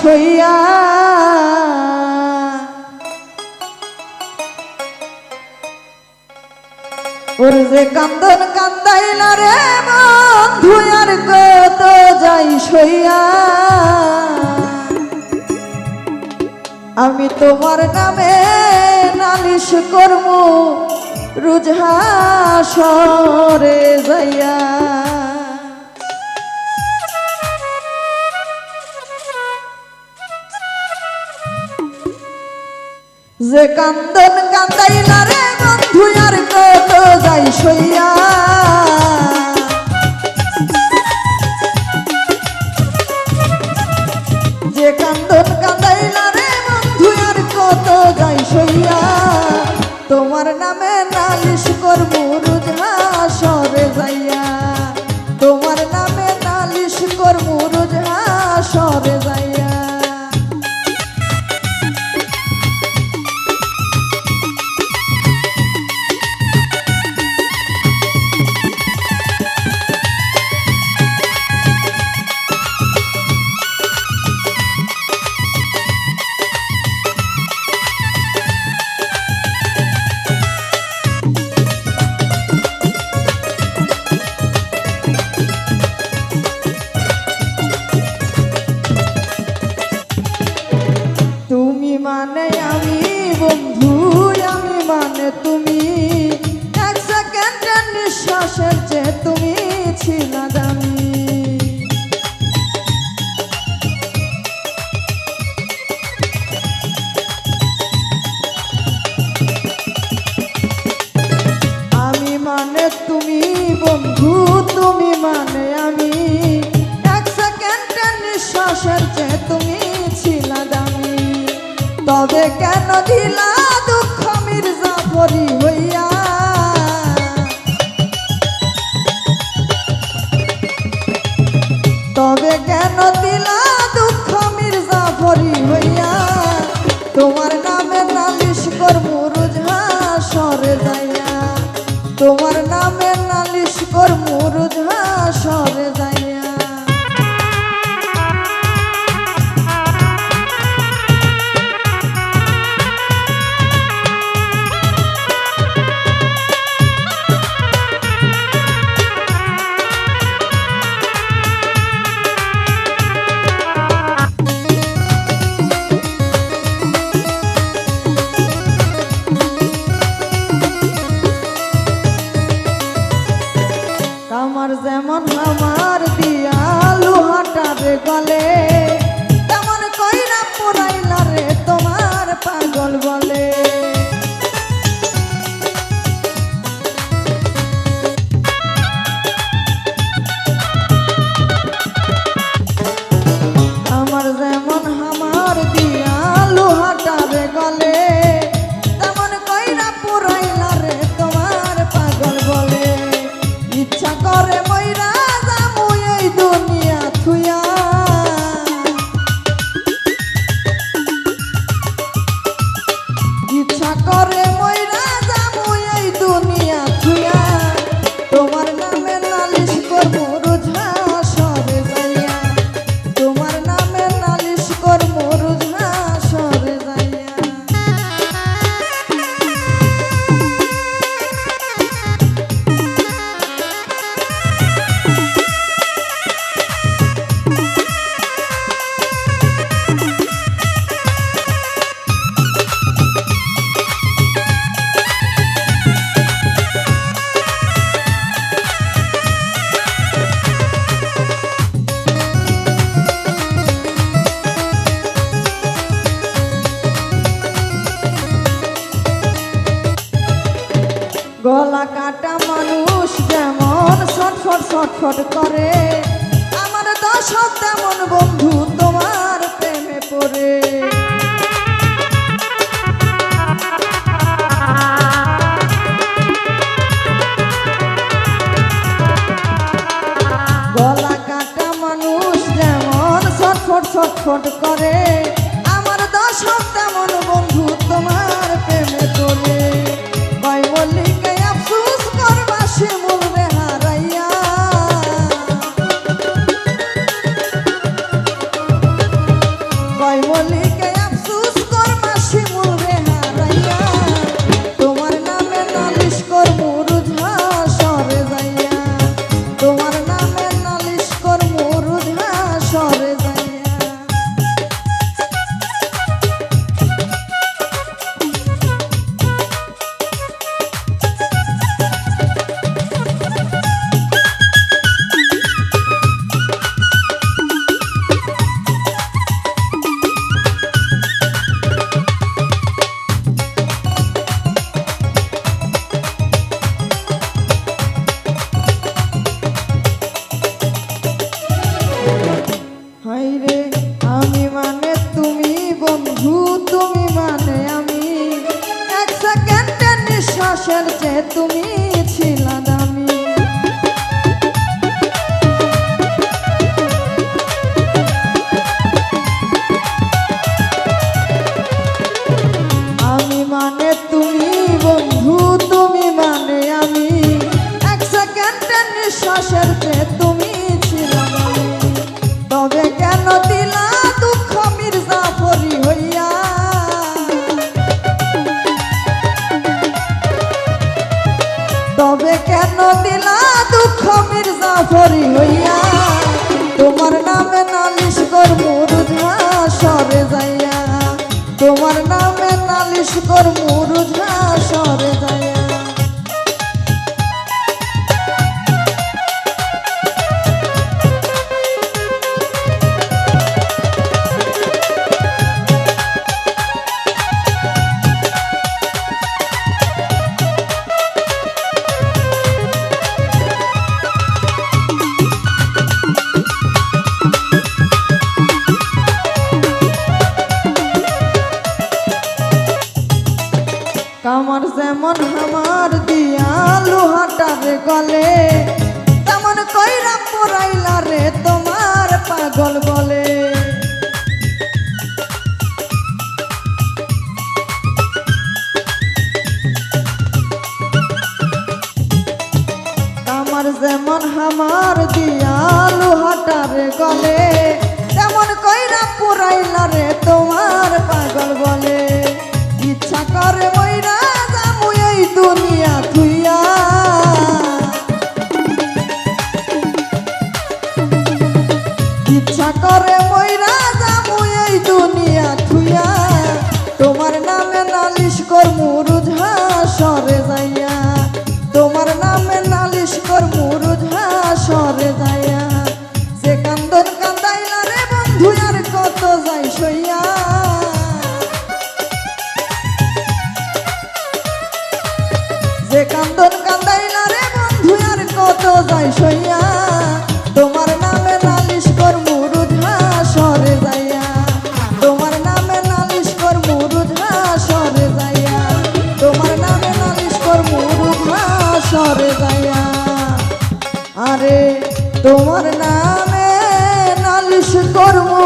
সইয়া ওর যে কান্দন কান্দাইলা রে বন্ধু আর কত যাই সইয়া আমি তোমার নামে নালিশ করব রুজহাসরে যাইয়া যে কান্দন কান্দাইলা রে বন্ধু আর কত যাই সইয়া যে কান্দন কান্দাইলা রে বন্ধু আর কত যাই সইয়া তোমার নামে নালিশ করবো রুজহাসরে যাইয়া তোমার নামে নালিশ করবো রুজহাসরে যাইয়া মানে আমি বন্ধু আমি মানে তুমি এক সেকেন্ডের নিঃশ্বাসের যে তুমি ছিলা দামি আমি মানে তুমি বন্ধু তুমি মানে আমি এক সেকেন্ডের নিঃশ্বাসের যে তুমি ছিলা দামি তবে কেন দিলা দুঃখ মির্জাফরি হইয়া তবে কেন দিলা দুঃখ মির্জাফরি হইয়া তোমার নামে নালিশ করবো রুজহাসরে যাইয়া তোমার নামে নালিশ করবো রুজহাসরে যাইয়া আমার যেমন আমার দিয়া লোহাটারে গলে তেমন কইরা পুরাইলা রে তোমার পাগল বলে আমার যেমন আমার দিয়া লোহাটারে গলে তেমন কইরা পুরাইলা রে তোমার পাগল বলে ইচ্ছা করে মইরা যামু এই দুনিয়া থুইয়া ইচ্ছা করে মইরা যামু এই দুনিয়া থুইয়া তোমার নামে নালিশ করবো রুজহাসরে যাইয়া তোমার নামে নালিশ করবো রুজহাসরে যাইয়া গলা কাটা মানুষ যেমন ছটফট ছটফট করে আমার দশক তেমন বন্ধু তোমার প্রেমে পড়ে গলা কাটা মানুষ যেমন ছটফট ছটফট করে আমার দশক তেমন বন্ধু তোমার প্রেমে পড়ে কয় মল্লিকে আফসোস করবা শিমুল রে হারাইয়া হাইরে আমি মানে তুমি বন্ধু, তুমি মানে আমি, এক সেকেন্ডের নিঃশ্বাসের চেয়ে তুমি ছিলা দামি। আমি মানে তুমি বন্ধু, তুমি মানে আমি, এক সেকেন্ডের নিঃশ্বাসের চেয়ে তুমি ছিলা দামি। তবে কেন দিলা দুঃখ মির্জাফরি হইয়া, তবে কেন দিলা দুঃখ মির্জাফরি হইয়া, তোমার নামে নালিশ করমু রোজ হাসরে যাইয়া, তোমার নামে নালিশ করমু রোজ হাসরে যাইয়া। কামার যেমন হামার দিয়া লোহাটারে গলে, তেমন কইরা পোড়াইলা রে তোমার পাগল বলে। কামার যেমন হামার দিয়া লোহাটারে গলে, তেমন কইরা পোড়াইলা রে তোমার পাগল বলে। ইচ্ছা করে মইরা যামু এই দুনিয়া থুইয়া, ইচ্ছা করে মইরা যামু এই দুনিয়া থুইয়া, তোমার নামে নালিশ করমু রোজ হাসরে যাইয়া, তোমার নামে নালিশ করমু রোজ হাসরে যাইয়া। যে কান্দন কান্দাইলা রে বন্ধু আর কত যাই সইয়া, যে কান্দন কান্দাইলা রে বন্ধু আর কত যাই সইয়া, তোমার নামে নালিশ করমু রোজ হাসরে যাইয়া, তোমার নামে নালিশ করমু রোজ হাসরে যাইয়া, তোমার নামে নালিশ করমু রোজ হাসরে যাইয়া। আরে তোমার নামে নালিশ করমু